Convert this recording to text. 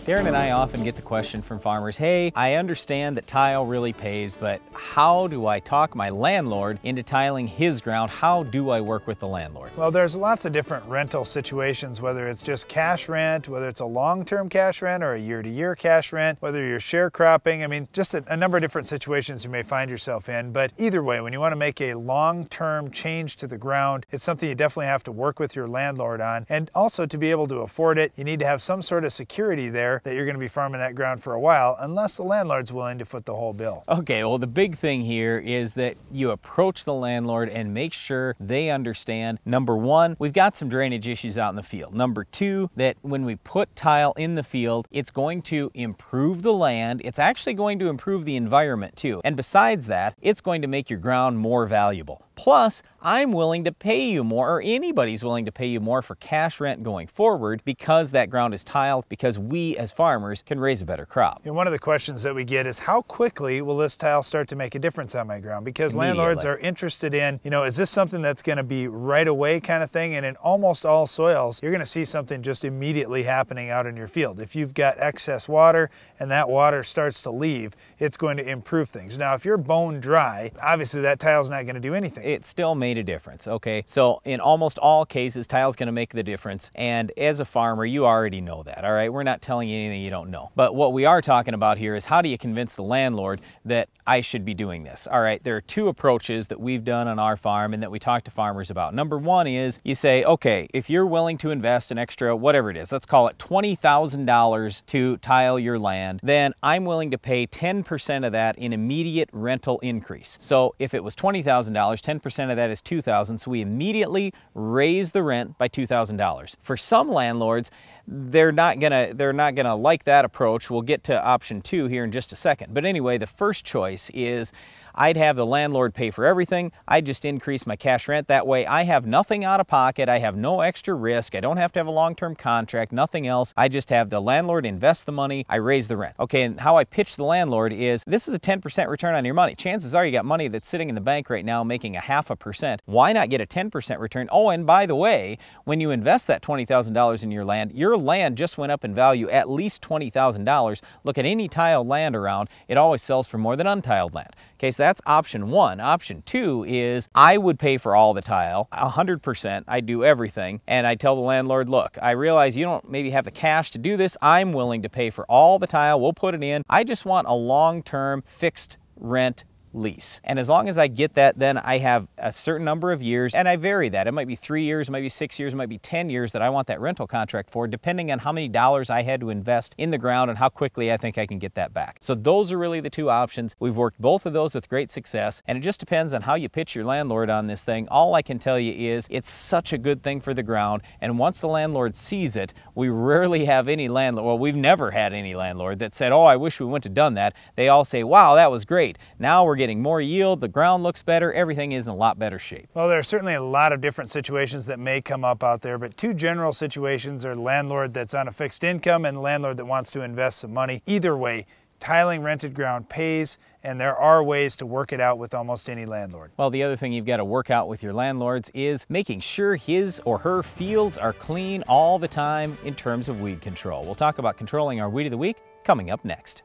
Darren and I often get the question from farmers, hey, I understand that tile really pays, but how do I talk my landlord into tiling his ground? How do I work with the landlord? Well, there's lots of different rental situations, whether it's just cash rent, whether it's a long-term cash rent or a year-to-year cash rent, whether you're sharecropping. I mean, just a number of different situations you may find yourself in. But either way, when you want to make a long-term change to the ground, it's something you definitely have to work with your landlord on. And also, to be able to afford it, you need to have some sort of security there that you're going to be farming that ground for a while, unless the landlord's willing to foot the whole bill. Okay, well, the big thing here is that you approach the landlord and make sure they understand, number one, we've got some drainage issues out in the field. Number two, that when we put tile in the field, it's going to improve the land. It's actually going to improve the environment too. And besides that, it's going to make your ground more valuable. Plus, I'm willing to pay you more, or anybody's willing to pay you more for cash rent going forward because that ground is tiled, because we as farmers can raise a better crop. And one of the questions that we get is, how quickly will this tile start to make a difference on my ground? Because landlords are interested in, is this something that's going to be right away kind of thing? And in almost all soils, you're going to see something just immediately happening out in your field. If you've got excess water and that water starts to leave, it's going to improve things. Now, if you're bone dry, obviously that tile's not going to do anything. It still made a difference, okay? So in almost all cases, tile's gonna make the difference. And as a farmer, you already know that, all right? We're not telling you anything you don't know. But what we are talking about here is, how do you convince the landlord that I should be doing this? All right, there are two approaches that we've done on our farm and that we talk to farmers about. Number one is, you say, okay, if you're willing to invest an extra, whatever it is, let's call it $20,000 to tile your land, then I'm willing to pay 10% of that in immediate rental increase. So if it was $20,000, 10% of that is $2,000, so we immediately raise the rent by $2,000. For some landlords, they're not gonna like that approach. We'll get to option two here in just a second. But anyway, the first choice is, I'd have the landlord pay for everything. I'd just increase my cash rent. That way I have nothing out of pocket. I have no extra risk. I don't have to have a long-term contract, nothing else. I just have the landlord invest the money. I raise the rent. Okay, and how I pitch the landlord is, this is a 10% return on your money. Chances are you got money that's sitting in the bank right now making 0.5%. Why not get a 10% return? Oh, and by the way, when you invest that $20,000 in your land just went up in value at least $20,000. Look at any tiled land around, it always sells for more than untiled land. Okay, so that's option one. Option two is, I would pay for all the tile, 100%. I do everything. And I tell the landlord, look, I realize you don't maybe have the cash to do this. I'm willing to pay for all the tile. We'll put it in. I just want a long-term fixed rent lease. And as long as I get that, then I have a certain number of years, and I vary that. It might be 3 years, it might be 6 years, it might be 10 years that I want that rental contract for, depending on how many dollars I had to invest in the ground and how quickly I think I can get that back. So those are really the two options. We've worked both of those with great success, and it just depends on how you pitch your landlord on this thing. All I can tell you is, it's such a good thing for the ground, and once the landlord sees it, we rarely have any landlord, well, we've never had any landlord that said, oh, I wish we wouldn't have done that. They all say, wow, that was great. Now we're getting more yield, the ground looks better, everything is in a lot better shape. Well, there are certainly a lot of different situations that may come up out there, but two general situations are the landlord that's on a fixed income and the landlord that wants to invest some money. Either way, tiling rented ground pays, and there are ways to work it out with almost any landlord. Well, the other thing you've got to work out with your landlords is making sure his or her fields are clean all the time in terms of weed control. We'll talk about controlling our weed of the week coming up next.